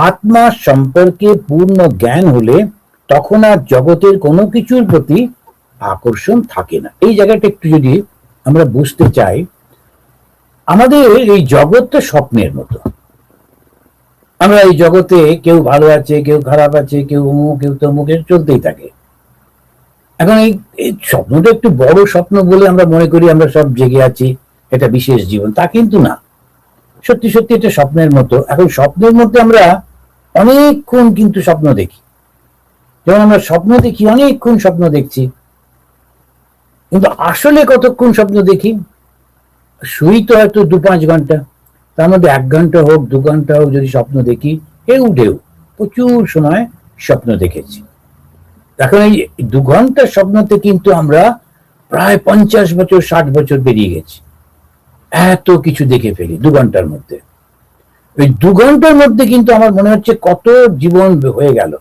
আত্মা সম্পর্কে পূর্ণ জ্ঞান হলে তখন আর জগতের কোনো কিছুর প্রতি আকর্ষণ থাকে না। এই জায়গাটা একটু যদি আমরা বুঝতে চাই, আমাদের এই জগৎটা স্বপ্নের মতো। আমরা এই জগতে কেউ ভালো আছে, কেউ খারাপ আছে, কেউ অমুক, কেউ তমুক, চলতেই থাকে। এখন এই স্বপ্নটা একটু বড় স্বপ্ন বলে আমরা মনে করি আমরা সব জেগে আছি, এটা বিশেষ জীবন, তা কিন্তু না। সত্যি সত্যি এটা স্বপ্নের মতো। এখন স্বপ্নের মধ্যে আমরা অনেকক্ষণ কিন্তু স্বপ্ন দেখি, যেমন আমরা স্বপ্ন দেখি, অনেকক্ষণ স্বপ্ন দেখছি, কিন্তু আসলে কতক্ষণ স্বপ্ন দেখি? শুই তো হয়তো 2-5 ঘন্টা, তার মধ্যে 1 ঘন্টা হোক 2 ঘন্টা হোক যদি স্বপ্ন দেখি, ঢেউ প্রচুর সময় স্বপ্ন দেখেছি। এখন এই 2 ঘন্টার স্বপ্নতে কিন্তু আমরা প্রায় 50 বছর 60 বছর পেরিয়ে গেছি। এত কিছু দেখে ফেলি 2 ঘন্টার মধ্যে। ওই 2 ঘন্টার মধ্যে কিন্তু আমার মনে হচ্ছে কত জীবন হয়ে গেল।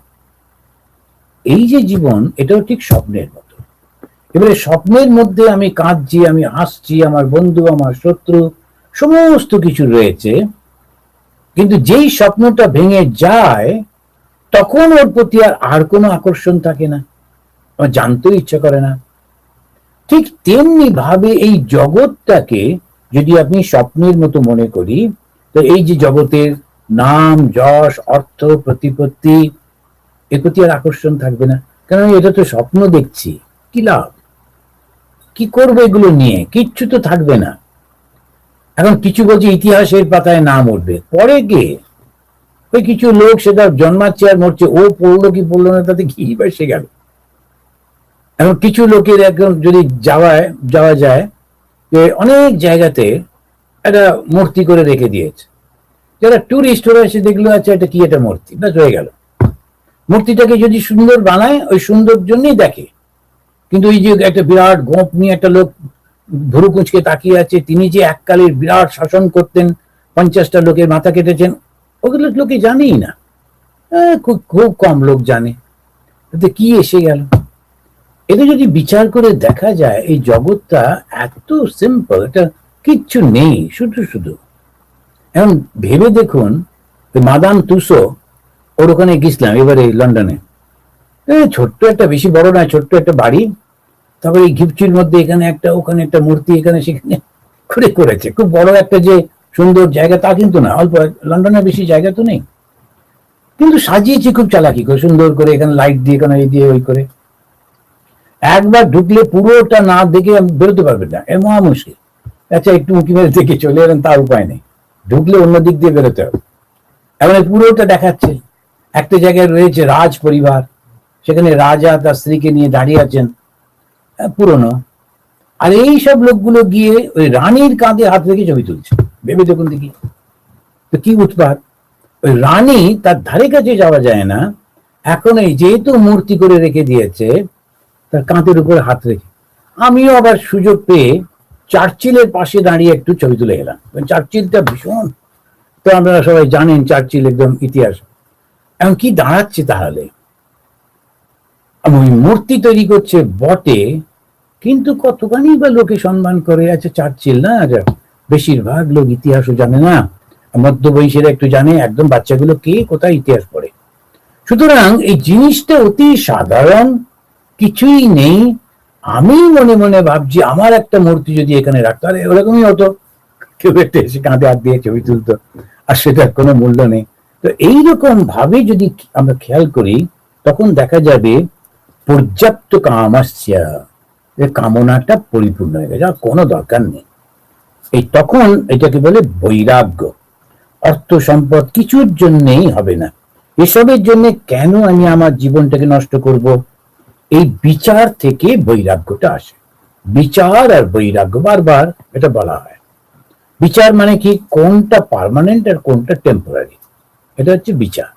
এই যে জীবন, এটাও ঠিক স্বপ্নের মতো। এবারে স্বপ্নের মধ্যে আমি কাঁদছি, আমি হাসছি, আমার বন্ধু, আমার শত্রু, সমস্ত কিছু রয়েছে, কিন্তু যেই স্বপ্নটা ভেঙে যায় তখন ওর প্রতি আর কোনো আকর্ষণ থাকে না, আমার জানতেও ইচ্ছা করে না। ঠিক তেমনি ভাবে এই জগৎটাকে যদি আপনি স্বপ্নের মতো মনে করি, তো এই যে জগতের নাম যশ অর্থ প্রতিপত্তি, এর প্রতি আর আকর্ষণ থাকবে না। কারণ এটা তো স্বপ্ন দেখছি, কি লাভ, কি করবো এগুলো নিয়ে? কিচ্ছু তো থাকবে না। এখন কিছু বলছে ইতিহাসের পাতায় নাম উঠবে, পরে কে? ওই কিছু লোক সেটা জন্মাচ্ছে আর মরছে, ও পড়লো কি পড়লো না তাতে কি বেসে গেল। এখন কিছু লোকের একদম যদি যাওয়া যায়, যে অনেক জায়গাতে একটা মূর্তি করে রেখে দিয়েছে, যারা টুরিস্ট ওরা এসে দেখলো আচ্ছা এটা কি, এটা মূর্তি, ব্যাস হয়ে গেল। মূর্তিটাকে যদি সুন্দর বানায় ওই সুন্দর জন্যই দেখে, কিন্তু ওই যে একটা বিরাট গোঁপ নিয়ে একটা লোক ভুরু কুঁচকে তাকিয়ে আছে, তিনি যে এককালের বিরাট শাসন করতেন, 50টা লোকের মাথা কেটেছেন, ওগুলো লোকে জানেই না। খুব খুব কম লোক জানে, এতে কি এসে গেল। এটা যদি বিচার করে দেখা যায় এই জগৎটা এত সিম্পল, এটা কিচ্ছু নেই, শুধু শুধু। এখন ভেবে দেখুন, মাদাম তুসো, ওর ওখানে গেছিলাম এবারে লন্ডনে, ছোট্ট একটা, বেশি বড় নয়, ছোট্ট একটা বাড়ি, তারপরে এই ঘিপচির মধ্যে এখানে একটা, ওখানে একটা মূর্তি, এখানে সেখানে করে করেছে। খুব বড় একটা যে সুন্দর জায়গা তা কিন্তু না, অল্প, লন্ডনে বেশি জায়গা তো নেই, কিন্তু সাজিয়েছে খুব চালাকি করে, সুন্দর করে, এখানে লাইট দিয়ে, এখানে এই দিয়ে ওই করে। একবার ঢুকলে পুরোটা না দেখে বেরোতে পারবে না, এ মহা মুশকিল। আচ্ছা একটু উঁকি মেরে দেখে চলে এলেন, তার উপায় নেই, ঢুকলে অন্য দিক দিয়ে বেরোতে হবে। এমন পুরোটা দেখাচ্ছে। একটা জায়গায় রয়েছে রাজ পরিবার, সেখানে রাজা তার স্ত্রীকে নিয়ে দাঁড়িয়ে আছেন, পুরনো। আর এই সব লোকগুলো গিয়ে ওই রানীর কাঁধে হাত রেখে ছবি তুলছে। ভেবে দেখুন দেখি, তো কি উৎপাত। ওই রানী, তার ধারে কাছে যাওয়া যায় না, এখন এই যেহেতু মূর্তি করে রেখে দিয়েছে, তার কাঁধের উপরে হাত রেখে। আমিও আবার সুযোগ পেয়ে চার্চিলের পাশে দাঁড়িয়ে একটু ছবি তুলে এলাম। চার্চিলটা ভীষণ, তো আপনারা সবাই জানেন চার্চিল একদম ইতিহাস। এখন কি দাঁড়াচ্ছে তাহলে, ওই মূর্তি তৈরি করছে বটে, কিন্তু কতখানি বা লোকে সম্মান করে। আছে চার্চিল না, বেশিরভাগ লোক ইতিহাসও জানে না, মধ্যবয়সীরা একটু জানে, একদম বাচ্চাগুলো কে কোথায় ইতিহাস পড়ে। সুতরাং এই জিনিসটা অতি সাধারণ, কিছুই নেই। আমি মনে মনে ভাবছি আমার একটা মূর্তি যদি এখানে রাখতো, আরে ওরকমই হতো, কেউ একটা এসে কাঁধে হাত দিয়ে ছবি তুলতো, আর সেটার কোনো মূল্য নেই। তো এইরকম ভাবে যদি আমরা খেয়াল করি, তখন দেখা যাবে পর্যাপ্ত কামাস্যা, কামনাটা পরিপূর্ণ হয়ে গেছে, আর কোনো দরকার নেই। এই তখন এটাকে বলে বৈরাগ্য। অর্থ সম্পদ কিছুর জন্যই হবে না, এসবের জন্য কেন আমি আমার জীবনটাকে নষ্ট করব। এই বিচার থেকে বৈরাগ্যটা আসে। বিচার আর বৈরাগ্য, বারবার এটা বলা হয়। বিচার মানে কি, কোনটা পার্মানেন্ট আর কোনটা টেম্পোরারি, এটা হচ্ছে বিচার।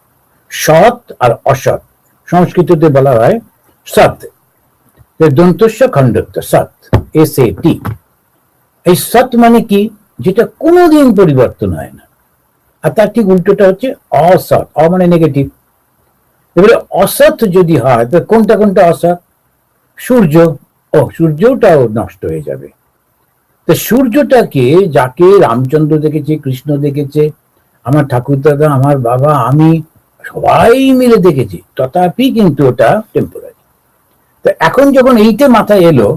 সৎ আর অসৎ, সংস্কৃততে বলা হয় সৎ, দন্তস্য খণ্ডত্ব, সৎ, SAT। এই সৎ মানে কি, যেটা কোনোদিন পরিবর্তন হয় না। আর তার ঠিক উল্টোটা হচ্ছে অসৎ, মানে নেগেটিভ। এবারে অসৎ যদি হয়, তো কোনটা কোনটা অসৎ? সূর্য, সূর্যটাও নষ্ট হয়ে যাবে। তো সূর্যটাকে, যাকে রামচন্দ্র দেখেছে, কৃষ্ণ দেখেছে, আমার ঠাকুরদাদা, আমার বাবা, আমি সবাই মিলে দেখেছি, তথাপি কিন্তু ওটা টেম্পোরারি। তো এখন যখন এইটা মাথায় এলো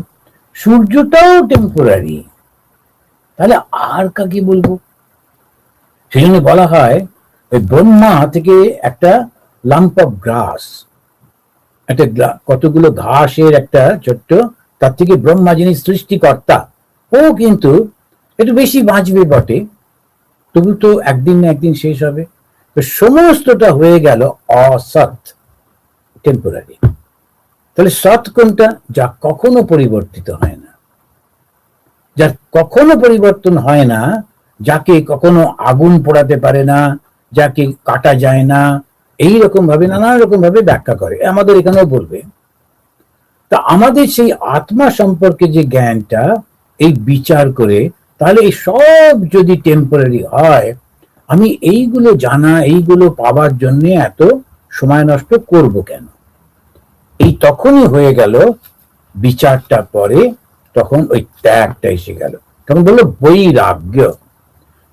সূর্যটাও টেম্পোরারি, তাহলে আর কাকে বলবো? সেই জন্য বলা হয় ওই ব্রহ্মা থেকে একটা লাম্প অফ গ্রাস, একটা কতগুলো ঘাসের একটা ছোট্ট, তার থেকে ব্রহ্মা যিনি সৃষ্টিকর্তা, ও কিন্তু একটু বেশি বাঁচবে বটে, তবু তো একদিন না একদিন শেষ হবে। তো সমস্তটা হয়ে গেল অসৎ, টেম্পোরারি। তাহলে সৎ কোনটা? যা কখনো পরিবর্তিত হয় না, যার কখনো পরিবর্তন হয় না, যাকে কখনো আগুন পোড়াতে পারে না, যাকে কাটা যায় না, এই রকম ভাবে নানা রকম ভাবে ব্যাখ্যা করে, আমাদের এখানেও বলবে। তা আমাদের সেই আত্মা সম্পর্কে যে জ্ঞানটা, এই বিচার করে, তাহলে এই সব যদি টেম্পোরারি হয়, আমি এইগুলো জানা, এইগুলো পাবার জন্য এত সময় নষ্ট করব কেন? এই তখনই হয়ে গেল বিচারটা পরে, তখন ওই ত্যাগটা এসে গেল। তখন বললো বৈরাগ্য,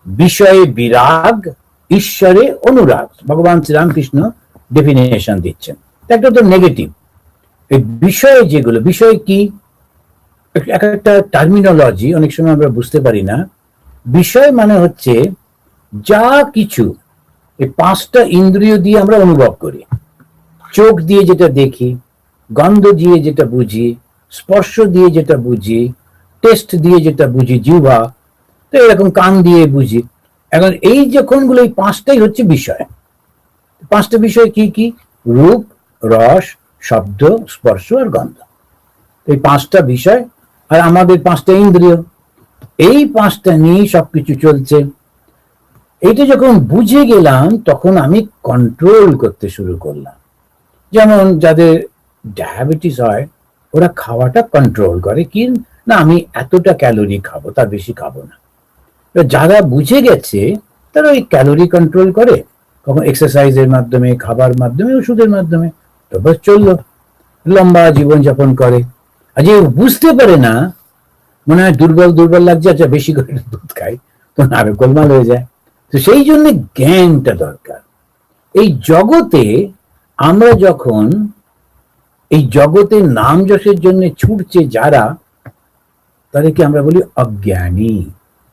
বিষয়ে বিরাগ, ঈশ্বরে অনুরাগ। ভগবান শ্রীরামকৃষ্ণ ডেফিনেশন দিচ্ছেন। একটা তো নেগেটিভ। এই বিষয় যেগুলো, বিষয় কি এক একটা টার্মিনোলজি, অনেক সময় আমরা বুঝতে পারি না। বিষয় মানে হচ্ছে যা কিছু এই পাঁচটা ইন্দ্রিয় দিয়ে আমরা অনুভব করি, চোখ দিয়ে যেটা দেখি, গন্ধ দিয়ে যেটা বুঝি, স্পর্শ দিয়ে যেটা বুঝি, টেস্ট দিয়ে যেটা বুঝি জিহ্বা, তো এরকম কান দিয়ে বুঝি। এখন এই যখনগুলো, এই পাঁচটাই হচ্ছে বিষয়। পাঁচটা বিষয় কি কি? রূপ, রস, শব্দ, স্পর্শ আর গন্ধ। এই পাঁচটা বিষয়, আর আমাদের পাঁচটা ইন্দ্রিয়, এই পাঁচটা নিয়ে সবকিছু চলছে। এইটা যখন বুঝে গেলাম, তখন আমি কন্ট্রোল করতে শুরু করলাম। যেমন যাদের ডায়াবেটিস হয়, ওরা খাওয়াটা কন্ট্রোল করে কি না, আমি এতটা ক্যালোরি খাবো, তার বেশি খাবো না। যারা বুঝে গেছে তারা ওই ক্যালোরি কন্ট্রোল করে, কখন এক্সারসাইজের মাধ্যমে, খাবার মাধ্যমে, ওষুধের মাধ্যমে, তারপর চললো, লম্বা জীবন যাপন করে। আর যে বুঝতে পারে না, মনে হয় দুর্বল দুর্বল লাগছে, আচ্ছা বেশি করে দুধ খাই, তো আরো গোলমাল হয়ে যায়। তো সেই জন্য জ্ঞানটা দরকার। এই জগতে আমরা যখন এই জগতের নাম যশের জন্য ছুটছে যারা, তাদেরকে আমরা বলি অজ্ঞানী।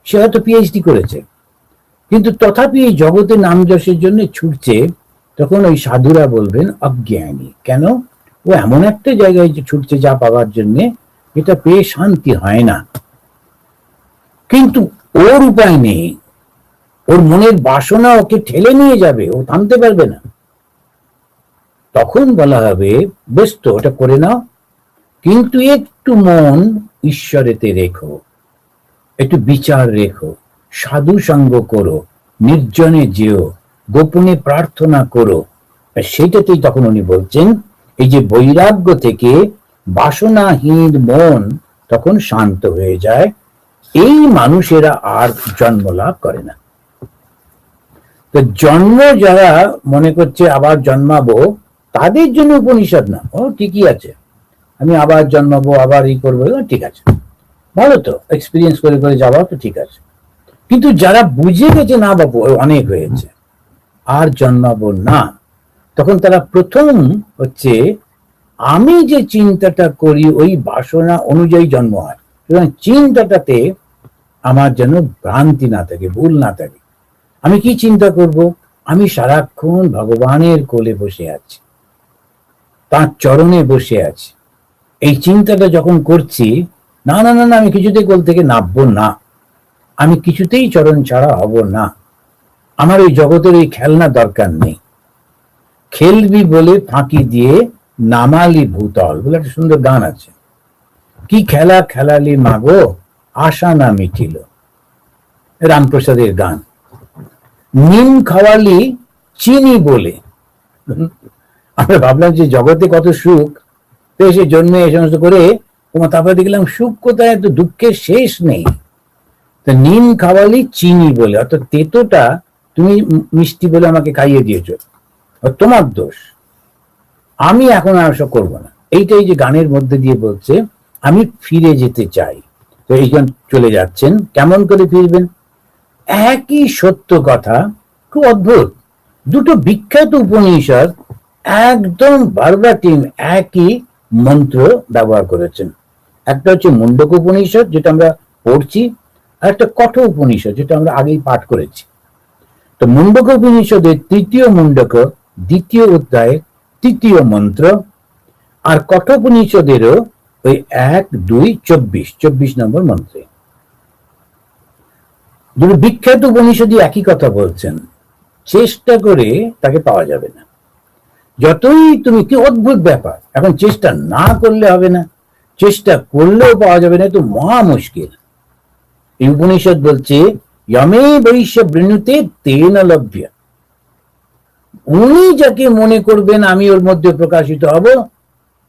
সে হয়তো পিএইচডি করেছে, কিন্তু তথাপি এই জগতের নাম যশের জন্য ছুটছে, তখন ওই সাধুরা বলবেন অজ্ঞানী। কেন? ও এমন একটা জায়গায় ছুটছে যা পাওয়ার জন্য, এটা পেয়ে শান্তি হয় না। কিন্তু ওর উপায় নেই, ওর মনের বাসনা ওকে ঠেলে নিয়ে যাবে, ও থামতে পারবে না। তখন বলা হবে বেশ তো, ওটা করে নাও, কিন্তু একটু মন ঈশ্বরেতে রেখো, একটু বিচার রেখো, সাধু সঙ্গ করো, নির্জনে যেও, গোপনে প্রার্থনা করো। সেটাতেই তখন উনি বলছেন, এই যে বৈরাগ্য থেকে বাসনাহীন মন তখন শান্ত হয়ে যায়, এই মানুষেরা আর জন্ম লাভ করে না। তো জন্ম যারা মনে করছে আবার জন্মাবো, তাদের জন্য উপনিষদ না, ও ঠিকই আছে, আমি আবার জন্মাবো, আবার ই করবো, ঠিক আছে, ভালো তো, এক্সপিরিয়েন্স করে করে যাওয়া তো ঠিক আছে। কিন্তু যারা বুঝে গেছে না বাবু অনেক হয়েছে, আর জন্মাবো না, তখন তারা প্রথম হচ্ছে, আমি যে চিন্তাটা করি ওই বাসনা অনুযায়ী জন্ম হয়, সুতরাং চিন্তাটাতে আমার যেন ভ্রান্তি না থাকে, ভুল না থাকে। আমি কি চিন্তা করব? আমি সারাক্ষণ ভগবানের কোলে বসে আছি, তার চরণে বসে আছি। এই চিন্তাটা যখন করছি, না না না না, আমি কিছুতেই কোল থেকে নামবো না, আমি কিছুতেই চরণ ছাড়া হব না, আমার ওই জগতের ওই খেলনা দরকার নেই, খেলবি বলে ফাঁকি দিয়ে নামালি ভূতল বলে একটা সুন্দর গান আছে। কি খেলা খেলালি মাগো, আশা না মিটিল, রামপ্রসাদের গান। নিম খাওয়ালি চিনি বলে, আমরা ভাবলাম যে জগতে কত সুখ, তো সে জন্মে এই সমস্ত করে, তারপরে দেখলাম সুখ কোথায়, এত দুঃখের শেষ নেই। তো নিম খাওয়ালি চিনি বলে, অর্থাৎ তেতোটা তুমি মিষ্টি বলে আমাকে খাইয়ে দিয়েছ, তোমার দোষ, আমি এখন আর সব করবো না। এইটাই যে গানের মধ্যে দিয়ে বলছে, আমি ফিরে যেতে চাই। তো এইজন চলে যাচ্ছেন, কেমন করে ফিরবেন? একই সত্য কথা খুব অদ্ভুত, দুটো বিখ্যাত উপনিষদ একদম ভার্বাটিম একই মন্ত্র ব্যবহার করেছেন। একটা হচ্ছে মুন্ডক উপনিষদ, যেটা আমরা পড়ছি, আর একটা কঠ উপনিষদ, যেটা আমরা আগেই পাঠ করেছি। তো মুন্ডক উপনিষদের তৃতীয় মুন্ডক দ্বিতীয় অধ্যায়ে তৃতীয় মন্ত্র, আর কঠোপনিষদেরও ওই 1, 2, 24 নম্বর মন্ত্রে। দুটো বিখ্যাত উপনিষদই একই কথা বলছেন, চেষ্টা করে তাকে পাওয়া যাবে না। যতই তুমি, কি অদ্ভুত ব্যাপার, এখন চেষ্টা না করলে হবে না, চেষ্টা করলেও পাওয়া যাবে না, তো মহা মুশকিল। এই উপনিষদ বলছে যমে বৈশ্য বৃণুতে তেন লভ্য, উনি যাকে মনে করবেন আমি ওর মধ্যে প্রকাশিত হব,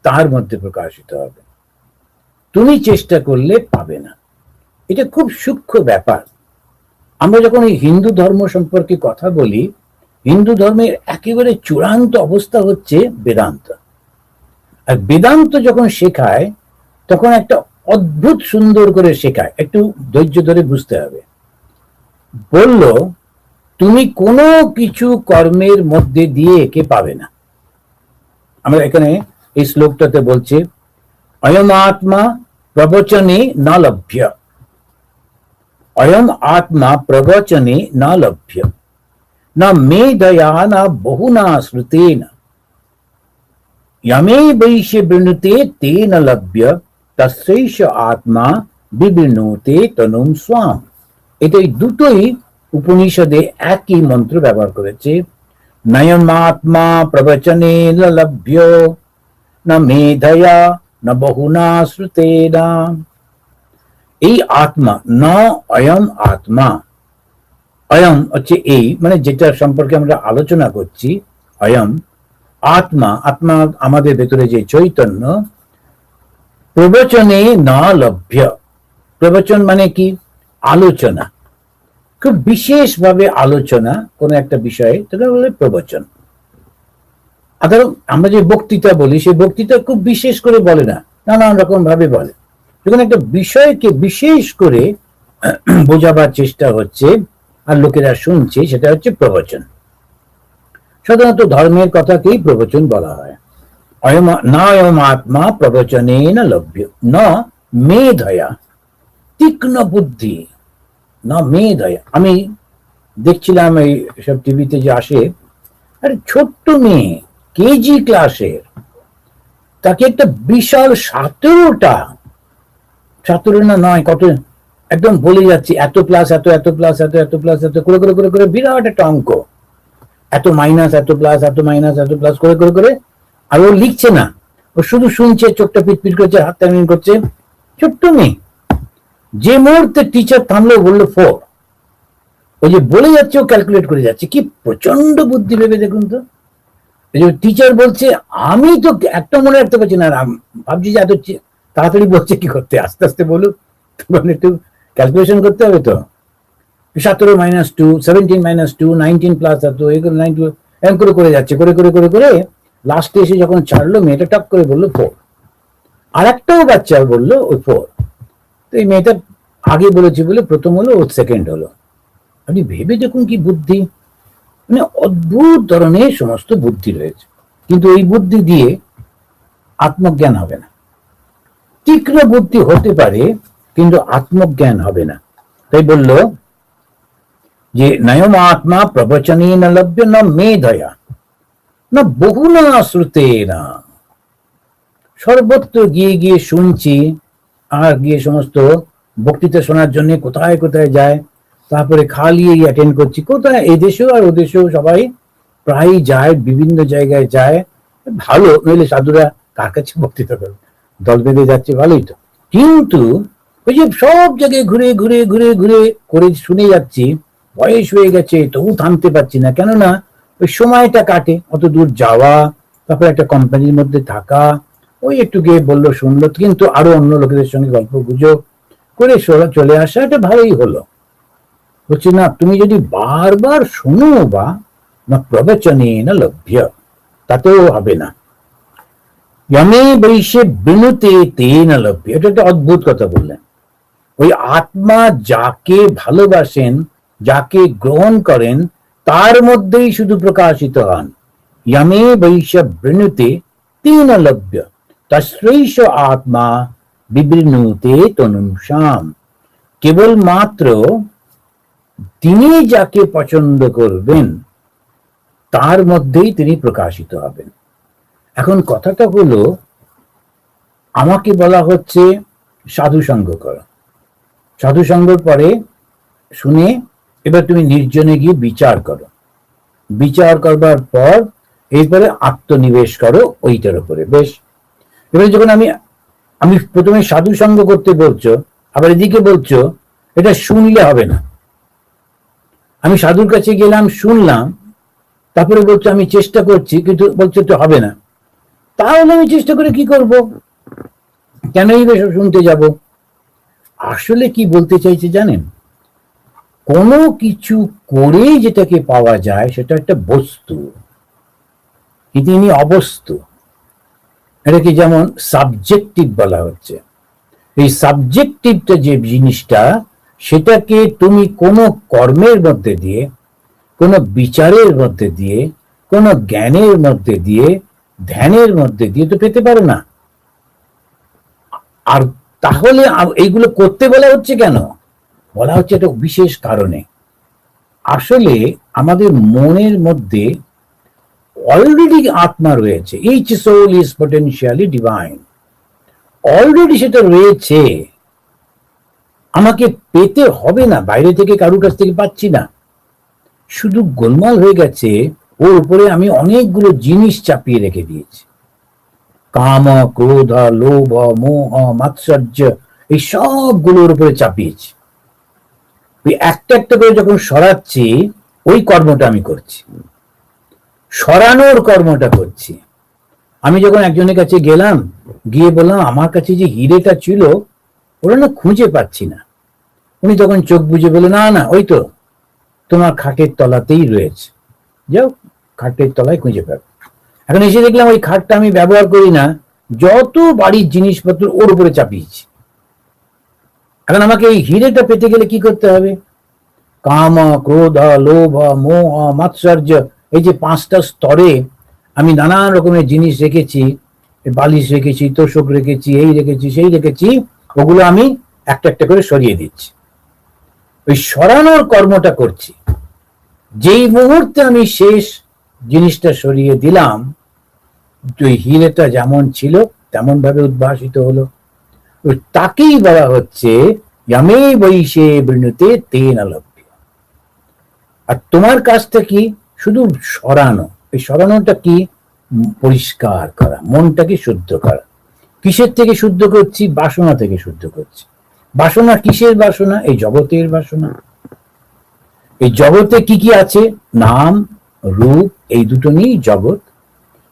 তার মধ্যে প্রকাশিত হবে, তুমি চেষ্টা করলে পাবে না। এটা খুব সূক্ষ্ম ব্যাপার। আমরা যখন এই হিন্দু ধর্ম সম্পর্কে কথা বলি, হিন্দু ধর্মের একেবারে চূড়ান্ত অবস্থা হচ্ছে বেদান্ত। আর বেদান্ত যখন শেখায় তখন একটা অদ্ভুত সুন্দর করে শেখায়, একটু ধৈর্য ধরে বুঝতে হবে। বলল তুমি কোনো কিছু কর্মের মধ্যে দিয়ে একে পাবে না। আমরা এখানে এই শ্লোকটাতে বলছে অয়ম আত্মা প্রবচনে না লভ্য, অয়ম আত্মা প্রবচনে না লভ্য, না মেধয়া না বহুনা শ্রুতেন, यमे वैश्य বৃণুতে তেন লভ্য, তস্যৈষ আত্মা বিবৃণুতে তনুম স্বাম। এটা এই দুটোই উপনিষদে একই মন্ত্র ব্যবহার করেছে। নয়ম আত্মা প্রবচনে ন লভ্য, না মেধয়া না বহুনা শ্রুতেনা। এই আত্মা, ন অয়ম আত্মা, অয়ম হচ্ছে এই, মানে যেটা সম্পর্কে আমরা আলোচনা করছি, অয়ম আত্মা, আত্মা আমাদের ভেতরে যে চৈতন্য, প্রবচনে না লভ্য। প্রবচন মানে কি? আলোচনা, খুব বিশেষভাবে আলোচনা কোন একটা বিষয়ে, সেটা বলে প্রবচন। ধরো আমরা যে বক্তৃতা বলি, সেই বক্তৃতা খুব বিশেষ করে বলে না, নানান রকম ভাবে বলে। যখন একটা বিষয়কে বিশেষ করে বোঝাবার চেষ্টা হচ্ছে আর লোকেরা শুনছে, সেটা হচ্ছে প্রবচন। সাধারণত ধর্মের কথাকেই প্রবচন বলা হয়। না অয়ম আত্মা প্রবচনে না লভ্য, না মেধয়া, তীক্ষ্ণ বুদ্ধি, না মেধয়া। আমি দেখছিলাম এই সব টিভিতে যে আসে, আরে ছোট্ট মেয়ে কেজি ক্লাসের, তাকে একটা বিশাল 17টা না নয় কত, একদম বলে যাচ্ছে এত প্লাস এত, এত প্লাস এত, এত প্লাস এত, করে করে করে করে বিরাট একটা অঙ্ক, এত মাইনাস এত প্লাস, এত মাইনাস এত প্লাস, করে করে করে। আর ও লিখছে না, ও শুধু শুনছে, চোখটা পিটপিট করছে, হাত টানিং করছে। ছোট্ট মেয়ে। যে মুহূর্তে টিচার থামলো, বললো 4, ওই যে বলে যাচ্ছে ও ক্যালকুলেট করে যাচ্ছে। কি প্রচন্ড বুদ্ধি ভেবে দেখুন তো। এই যে টিচার বলছে, আমি তো একটা মনে রাখতে পারছি না, ভাবছি যে এত তাড়াতাড়ি বলছে কি করতে, আস্তে আস্তে বলুক, তখন একটু ক্যালকুলেশন করতে হবে তো। 17 - 2, 17 - 2, 19 প্লাস এত, এগুলো 9 এরকম করে করে যাচ্ছে, করে করে করে করে লাস্টে এসে যখন ছাড়লো, মেয়েটা টপ করে বললো 4। আর একটাও বাচ্চা বললো ওই 4। তো এই মেয়েটা আগে বলেছে বলে প্রথম হলো, ও সেকেন্ড হলো। আপনি ভেবে দেখুন কি বুদ্ধি, মানে অদ্ভুত ধরনের সমস্ত বুদ্ধি রয়েছে। কিন্তু এই বুদ্ধি দিয়ে আত্মজ্ঞান হবে না। তীক্ষ্ণ বুদ্ধি হতে পারে, কিন্তু আত্মজ্ঞান হবে না। তাই বলল যে নয়ম আত্মা প্রবচনে না লভ্য, না মেধয়া না বহুনা শ্রুতেনা। সর্বত্র গিয়ে গিয়ে শুনছি, আর গিয়ে সমস্ত বক্তৃতা শোনার জন্য কোথায় কোথায় যায়, তারপরে খালি অ্যাটেন্ড করছি, কোথায় এই দেশেও আর ও দেশেও সবাই প্রায় যায়, বিভিন্ন জায়গায় যায়। ভালো, নইলে সাধুরা কার কাছে বক্তৃতা করবে, দল বেঁধে যাচ্ছে, ভালোই তো। কিন্তু ওই যে সব জায়গায় ঘুরে ঘুরে ঘুরে ঘুরে করে শুনে যাচ্ছি, বয়স হয়ে গেছে তবু থামতে পারছি না। কেননা ওই সময়টা কাটে, অত দূর যাওয়া, তারপর একটা কোম্পানির মধ্যে থাকা, ওই একটু গিয়ে বললো শুনলো, কিন্তু আরো অন্য লোকেদের সঙ্গে গল্প গুজব করে চলে আসা, এটা ভালোই হলো। বলছি না, তুমি যদি বারবার শোনো বা না প্রবচনে না লভ্য, তাতেও হবে না। যমে বৈশ্যে বৃণুতে তেন লভ্য, এটা একটা অদ্ভুত কথা বললেন। ওই আত্মা যাকে ভালোবাসেন, যাকে গ্রহণ করেন, তার মধ্যেই শুধু প্রকাশিত হন। यमे वैश वृणुते तेन लभ्य तस्त्रैष आत्मा विवृणुते तनुषाम। কেবল মাত্র তিনি যাকে পছন্দ করবেন তার মধ্যেই তিনি প্রকাশিত হবেন। এখন কথাটা হলো, আমাকে বলা হচ্ছে সাধু সঙ্গ করো, সাধু সঙ্গের পরে শুনে এবার তুমি নির্জনে গিয়ে বিচার করো, বিচার করবার পর এরপরে আত্মনিবেশ করো ওইটার উপরে। বেশ, এবারে যখন আমি প্রথমে সাধু সঙ্গ করতে বলছো, আবার এদিকে বলছো এটা শুনলে হবে না। আমি সাধুর কাছে গেলাম, শুনলাম, তারপরে বলছো আমি চেষ্টা করছি, কিন্তু বলছো তো হবে না। তাহলে আমি চেষ্টা করে কি করব? কেনই বেসব শুনতে যাব? আসলে কি বলতে চাইছে জানেন, কোনো কিছু করে যেটাকে পাওয়া যায় সেটা একটা বস্তু, কিন্তু ইনি অবস্তু। এটাকে যেমন সাবজেক্টিভ বলা হচ্ছে। এই সাবজেক্টিভটা যে জিনিসটা, সেটাকে তুমি কোনো কর্মের মধ্যে দিয়ে, কোনো বিচারের মধ্যে দিয়ে, কোনো জ্ঞানের মধ্যে দিয়ে, ধ্যানের মধ্যে দিয়ে তো পেতে পারো না। আর তাহলে এইগুলো করতে বলা হচ্ছে কেন? বলা হচ্ছে একটা বিশেষ কারণে। আসলে আমাদের মনের মধ্যে অলরেডি আত্মা রয়েছে। Each soul is potentially divine. Already সেটা রয়েছে, আমাকে পেতে হবে না, বাইরে থেকে কারুর কাছ থেকে পাচ্ছি না। শুধু গোলমাল হয়ে গেছে, ওর উপরে আমি অনেকগুলো জিনিস চাপিয়ে রেখে দিয়েছি। কাম, ক্রোধ, লোভ, মোহ, মাৎসর্য, এই সবগুলোর উপরে চাপিয়েছি। ওই একটা একটা করে যখন সরাচ্ছি, ওই কর্মটা আমি করছি, সরানোর কর্মটা করছি। আমি যখন একজনের কাছে গেলাম, গিয়ে বললাম আমার কাছে যে হিরেটা ছিল ওরা না খুঁজে পাচ্ছি না। উনি তখন চোখ বুজে বলে, না না, ওই তো তোমার খাটের তলাতেই রয়েছে, যাও খাটের তলায় খুঁজে পাবে। এখন এসে দেখলাম ওই খাটটা আমি ব্যবহার করি না, যত বাড়ির জিনিসপত্র ওর উপরে চাপিয়েছি। এখন আমাকে এই হিরেটা পেতে গেলে কি করতে হবে? কাম, ক্রোধ, লোভ, মোহ, মাৎসর্য, এই যে 5টা স্তরে আমি নানান রকমের জিনিস রেখেছি, বালিশ রেখেছি, তোষক রেখেছি, এই রেখেছি, সেই রেখেছি, ওগুলো আমি একটা একটা করে সরিয়ে দিচ্ছি। ওই সরানোর কর্মটা করছি। যেই মুহূর্তে আমি শেষ জিনিসটা সরিয়ে দিলাম, ওই হিরেটা যেমন ছিল তেমন ভাবে উদ্ভাসিত হলো। তাকেই বলা হচ্ছে ইয়ামে বৈশে বৃণুতে তেন লভ্য। আর তোমার কাজটা কি? শুধু সরানো। এই সরানোটা কি? পরিষ্কার করা, মনটাকে শুদ্ধ করা। কিসের থেকে শুদ্ধ করছি? বাসনা থেকে শুদ্ধ করছি। বাসনা কিসের বাসনা? এই জগতের বাসনা। এই জগতে কি কি আছে? নাম, রূপ, এই দুটো নিয়েই জগৎ।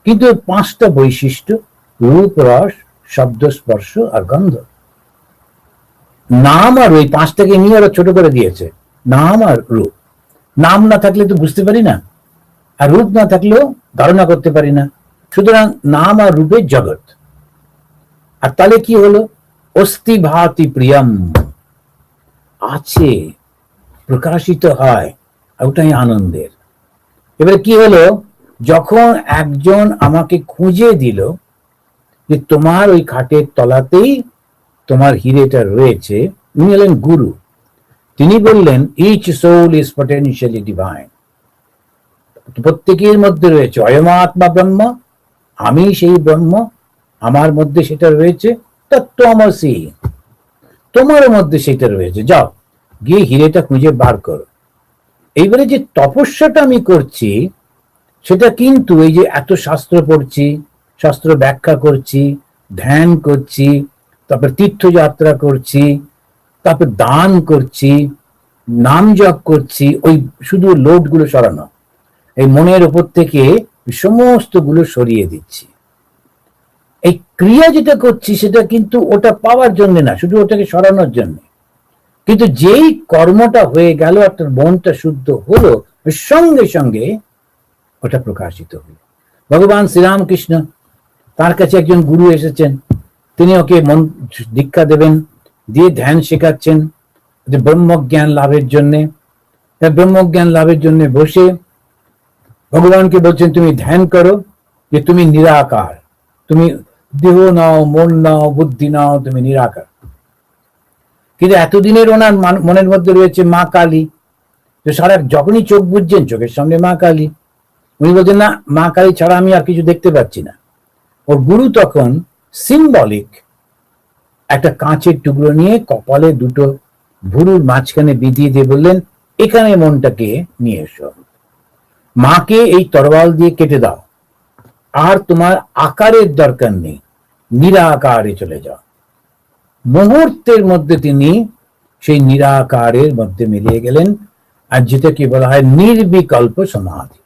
কিন্তু 5টা বৈশিষ্ট্য, রূপ, রস, শব্দ, স্পর্শ আর গন্ধ। নাম আর ওই 5টাকে নিয়ে ওরা ছোট করে দিয়েছে, নাম আর রূপ। নাম না থাকলে তো বুঝতে পারি না, আর রূপ না থাকলেও ধারণা করতে পারি না। সুতরাং নাম আর রূপের জগৎ। আর তাহলে কি হলো? অস্তি ভাতি প্রিয়ম, আছে, প্রকাশিত হয়, ওটাই আনন্দের। এবারে কি হলো? যখন একজন আমাকে খুঁজে দিল যে তোমার ওই খাটের তলাতেই তোমার হিরেটা রয়েছে, উনি হলেন গুরু। তিনি বললেন each soul is potentially divine. প্রত্যেকের মধ্যে রয়েছে অয়মাত্মা ব্রহ্ম, আমি সেই ব্রহ্ম, আমার মধ্যে সেটা রয়েছে। তত্ত্বমসি, তোমার মধ্যে সেটা রয়েছে, যাও গিয়ে হিরেটা খুঁজে বার করো। এইবারে যে তপস্যাটা আমি করছি, সেটা কিন্তু এই যে এত শাস্ত্র পড়ছি, শাস্ত্র ব্যাখ্যা করছি, ধ্যান করছি, তারপর তীর্থযাত্রা করছি, তারপর দান করছি, নাম জপ করছি, ওই শুধু লোডগুলো সরানো, এই মনের উপর থেকে সমস্ত গুলো সরিয়ে দিচ্ছি। এই ক্রিয়া যেটা করছি সেটা কিন্তু ওটা পাওয়ার জন্য না, শুধু ওটাকে সরানোর জন্য। কিন্তু যেই কর্মটা হয়ে গেল, আপনার মনটা শুদ্ধ হলো, সঙ্গে সঙ্গে ওটা প্রকাশিত হলো। ভগবান শ্রীরামকৃষ্ণ, তার কাছে একজন গুরু এসেছেন, তিনি ওকে মন দীক্ষা দেবেন, দিয়ে ধ্যান শেখাচ্ছেন ব্রহ্মজ্ঞান লাভের জন্যে। ব্রহ্মজ্ঞান লাভের জন্য বসে ভগবানকে বলছেন তুমি ধ্যান করো যে তুমি নিরাকার, তুমি দেহ নাও, মন নাও, বুদ্ধি নাও, তুমি নিরাকার। কিন্তু এতদিনের ওনার মনের মধ্যে রয়েছে মা কালী, তো সারা যখনই চোখ বুঝছেন চোখের সামনে মা কালী। উনি বলছেন না, মা কালী ছাড়া আমি আর কিছু দেখতে পাচ্ছি না। ওর গুরু তখন সিম্বলিক একটা কাঁচের টুকরো নিয়ে কপালে দুটো ভুরুর মাঝখানে বিধিয়ে দিয়ে বললেন, এখানে মনটাকে নিয়ে এসো, মাকে এই তরোয়াল দিয়ে কেটে দাও, আর তোমার আকারের দরকার নেই, নিরাকারে চলে যাও। মুহূর্তের মধ্যে তিনি সেই নিরাকারের মধ্যে মিলিয়ে গেলেন। আর যেটাকে বলা হয় নির্বিকল্প সমাধি।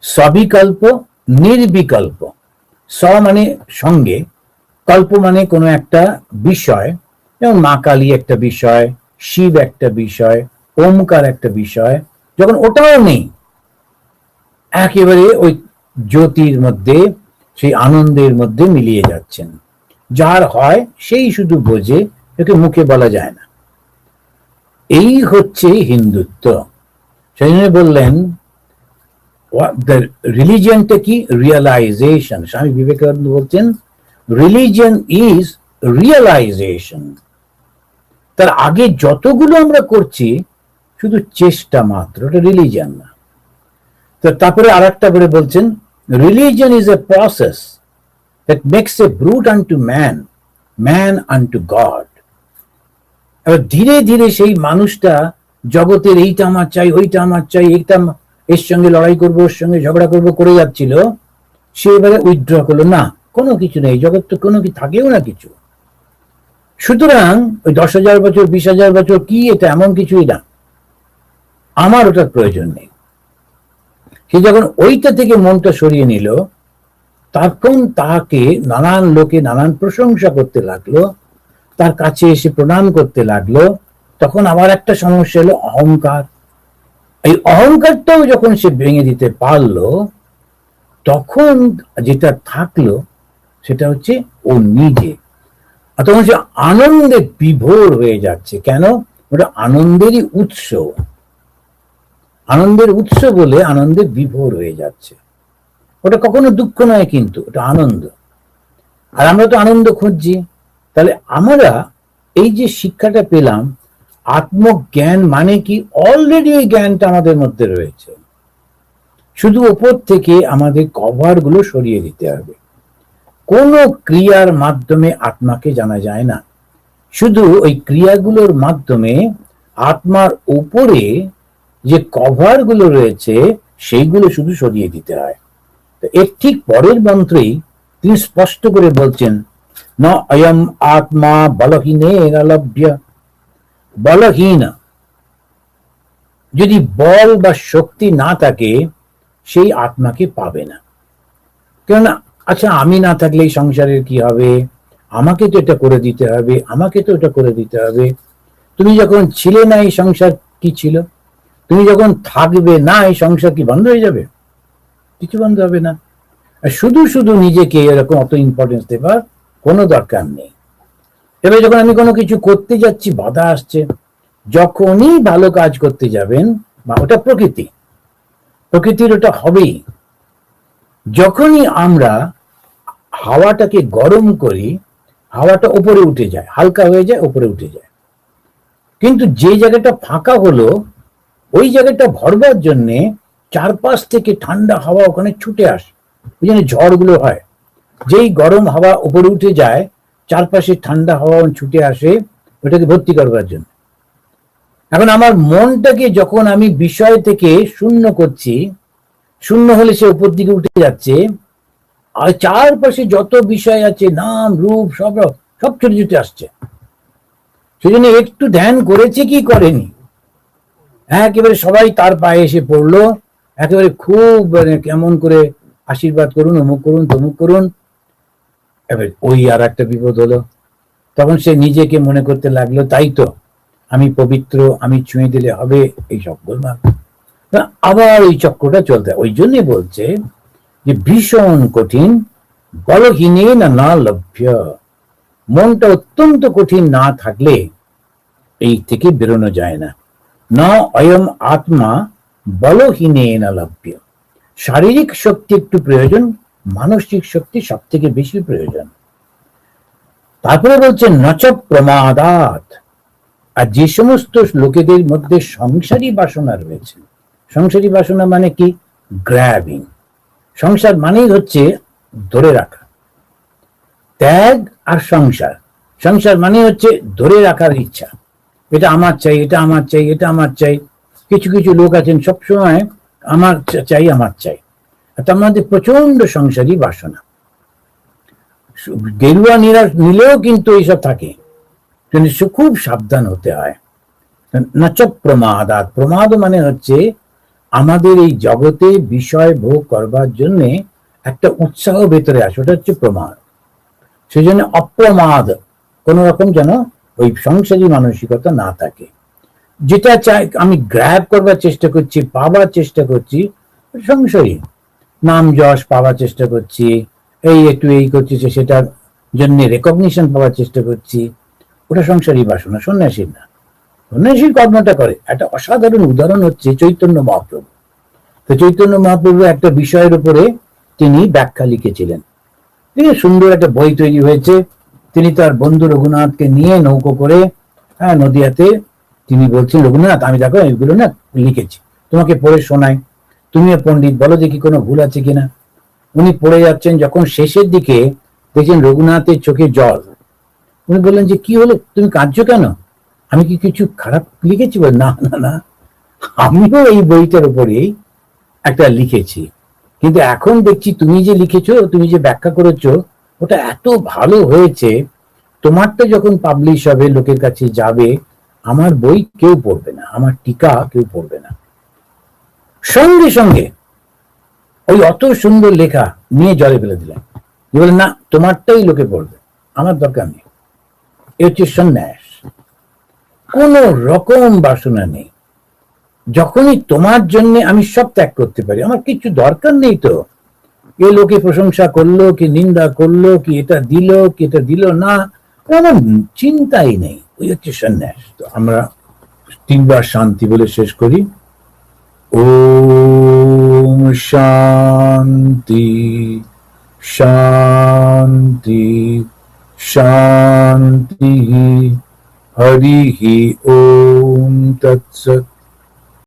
সবিকল্প, নির্বিকল্প। স মানে সঙ্গে, কল্প মানে কোনো একটা বিষয়, যেমন মা কালী একটা বিষয়, শিব একটা বিষয়, ওমকার একটা বিষয়, যখন ওটাও নেই, একেবারে ওই জ্যোতির মধ্যে, সেই আনন্দের মধ্যে মিলিয়ে যাচ্ছেন। যার হয় সেই শুধু বোঝে, একে মুখে বলা যায় না। এই হচ্ছে হিন্দুত্ব। সেই জন্য বললেন রিলিজিয়নটা কি? রিয়েলাইজেশন। স্বামী বিবেকানন্দ বলছেন রিলিজিয়ন ইজ রিয়েলাইজেশন। তার আগে যতগুলো আমরা করছি শুধু চেষ্টা মাত্র, ওটা রিলিজিয়ন না। তো তারপরে আর একটা করে বলছেন religion is a process that makes a brute unto man, man unto God. এবার ধীরে ধীরে সেই মানুষটা জগতের এইটা আমার চাই, ওইটা আমার চাই, এইটা এর সঙ্গে লড়াই করবো, ওর সঙ্গে ঝগড়া করবো করে যাচ্ছিল। সে এবারে উইথড্র করলো, না কোনো কিছু নেই, জগৎ তো কোনো কি থাকেও না কিছু। সুতরাং ওই 10,000 বছর, 20,000 বছর কি এটা এমন কিছুই না, আমার ওটার প্রয়োজন নেই। সে যখন ওইটা থেকে মনটা সরিয়ে নিল, তখন তাকে নানান লোকে নানান প্রশংসা করতে লাগলো, তার কাছে এসে প্রণাম করতে লাগলো। তখন আবার একটা সমস্যা হলো অহংকার। এই অহংকারটাও যখন সে ভেঙে দিতে পারলো, তখন যেটা থাকলো সেটা হচ্ছে ও নিজে। আর তখন সে আনন্দে বিভোর হয়ে যাচ্ছে। কেন? ওটা আনন্দেরই উৎস, আনন্দের উৎস বলে আনন্দে বিভোর হয়ে যাচ্ছে। ওটা কখনো দুঃখ নয়, কিন্তু ওটা আনন্দ। আর আমরা তো আনন্দ খুঁজছি। তাহলে আমরা এই যে শিক্ষাটা পেলাম, আত্মজ্ঞান মানে কি? অলরেডি এই জ্ঞানটা আমাদের মধ্যে রয়েছে, শুধু ওপর থেকে আমাদের কভার গুলো সরিয়ে দিতে হবে। কোন ক্রিয়ার মাধ্যমে আত্মাকে জানা যায় না, শুধু ওই ক্রিয়াগুলোর মাধ্যমে আত্মার উপরে যে কভার গুলো রয়েছে সেইগুলো শুধু সরিয়ে দিতে হয়। তো এর ঠিক পরের মন্ত্রেই তিনি স্পষ্ট করে বলছেন, ন অয়ম আত্মা বলহীনেন লভ্য। বলহীন, যদি বল বা শক্তি না থাকে সেই আত্মাকে পাবে না। কেননা আচ্ছা, আমি না থাকলে এই সংসারের কি হবে, আমাকে তো এটা করে দিতে হবে, আমাকে তো এটা করে দিতে হবে। তুমি যখন ছিলে না এই সংসার কি ছিল? তুমি যখন থাকবে না এই সংসার কি বন্ধ হয়ে যাবে? কিছু বন্ধ হবে না। আর শুধু শুধু নিজেকে এরকম অত ইম্পর্টেন্স দেবার কোনো দরকার নেই। এবার যখন আমি কোনো কিছু করতে যাচ্ছি বাধা আসছে, যখনই ভালো কাজ করতে যাবেন, বা ওটা প্রকৃতি, প্রকৃতির ওটা হবেই। যখনই আমরা হাওয়াটাকে গরম করি, হাওয়াটা উপরে উঠে যায়, হালকা হয়ে যায়, উপরে উঠে যায়। কিন্তু যে জায়গাটা ফাঁকা হলো, ওই জায়গাটা ভরবার জন্য চারপাশ থেকে ঠান্ডা হাওয়া ওখানে ছুটে আসে। ওই জন্য ঝড়গুলো হয়। যেই গরম হাওয়া উপরে উঠে যায়, চারপাশে ঠান্ডা হাওয়া ছুটে আসে ওটাকে ভর্তি করবার জন্য। এখন আমার মনটাকে যখন আমি বিষয় থেকে শূন্য করছি, শূন্য হলে সে উপর দিকে উঠে যাচ্ছে, আর চারপাশে যত বিষয় আছে, নাম রূপ, সব সব ছুটে ছুটে আসছে। সেজন্য একটু ধ্যান করেছে কি করেনি, একেবারে সবাই তার পায়ে এসে পড়লো, একেবারে খুব কেমন করে আশীর্বাদ করুন, অমুক করুন, তমুক করুন। এবার ওই আর একটা বিপদ হলো, তখন সে নিজেকে মনে করতে লাগলো তাই তো আমি পবিত্র, আমি ছুঁয়ে দিলে হবে, এই সব গোলমাল। আবার ওই চক্রটা চলতে। ওই জন্য বলছে যে ভীষণ কঠিন, বলহীনে না লভ্য। মনটা অত্যন্ত কঠিন না থাকলে এই থেকে বেরোনো যায় না। ন অয়ম আত্মা বলহীনে না লভ্য। শারীরিক শক্তি একটু প্রয়োজন, মানসিক শক্তি সব থেকে বেশি প্রয়োজন। তারপরে বলছেন নচ প্রমাদাত। আর যে সমস্ত লোকেদের মধ্যে সংসারী বাসনা রয়েছে, সংসারী বাসনা মানে কি? গ্র্যাবিং। সংসার মানেই হচ্ছে ধরে রাখা, ত্যাগ আর সংসার। সংসার মানে হচ্ছে ধরে রাখার ইচ্ছা, এটা আমার চাই, এটা আমার চাই, এটা আমার চাই। কিছু কিছু লোক আছেন সবসময় আমার চাই, আমার চাই। তার মধ্যে প্রচন্ড সংসারী বাসনা। গেরুয়া নিলেও কিন্তু এইসব থাকে, খুব সাবধান হতে হয়। নচ প্রমাদাত। প্রমাদ মানে হচ্ছে আমাদের এই জগতে বিষয় ভোগ করবার জন্য একটা উৎসাহ ভেতরে আসে, ওটা হচ্ছে প্রমাদ। সেই জন্য অপ্রমাদ, কোন রকম যেন ওই সংসারী মানসিকতা না থাকে। যেটা চাই আমি গ্র্যাব করবার চেষ্টা করছি, পাবার চেষ্টা করছি, সংসারী। নাম যশ পাওয়ার চেষ্টা করছি, এই একটু এই করছি, সেটার জন্য রেকগনিশন পাওয়ার চেষ্টা করছি, ওটা সংসারী বাসনা, সন্ন্যাসীর না। সন্ন্যাসীর কর্মটা করে। একটা অসাধারণ উদাহরণ হচ্ছে চৈতন্য মহাপ্রভু। তো চৈতন্য মহাপ্রভু একটা বিষয়ের উপরে তিনি ব্যাখ্যা লিখেছিলেন, সুন্দর একটা বই তৈরি হয়েছে। তিনি তার বন্ধু রঘুনাথকে নিয়ে নৌকো করে নদিয়াতে তিনি বলছেন, রঘুনাথ আমি দেখো এগুলো না লিখেছি, তোমাকে পড়ে শোনাই, তুমিও পণ্ডিত, বলো দেখি কোনো ভুল আছে কিনা। উনি পড়ে যাচ্ছেন, যখন শেষের দিকে দেখছেন রঘুনাথের চোখে জল। উনি বললেন যে কি হলো, তুমি কাঁদছো কেন, আমি কি কিছু খারাপ লিখেছি? বল না না না, আমিও এই বইটার উপরেই একটা লিখেছি, কিন্তু এখন দেখছি তুমি যে লিখেছো, তুমি যে ব্যাখ্যা করেছো, ওটা এত ভালো হয়েছে, তোমারটা যখন পাবলিশ হবে, লোকের কাছে যাবে, আমার বই কেউ পড়বে না, আমার টিকা কেউ পড়বে না। সঙ্গে সঙ্গে ওই অত সুন্দর লেখা নিয়ে জলে ফেলে দিলেন। বলেন না, তোমারটাই লোকে পড়বে, আমার দরকার নেই। এ হচ্ছে সন্ন্যাস। কোন রকম বাসনা নেই। যখনই তোমার জন্য আমি সব ত্যাগ করতে পারি, আমার কিছু দরকার নেই। তো এ লোকে প্রশংসা করলো কি নিন্দা করলো কি, এটা দিল কি এটা দিল না, আমার চিন্তাই নেই। ওই হচ্ছে সন্ন্যাস। তো আমরা তিনবার শান্তি বলে শেষ করি। ওম শান্তি শান্তি শান্তি। হরি ওম তৎসৎ।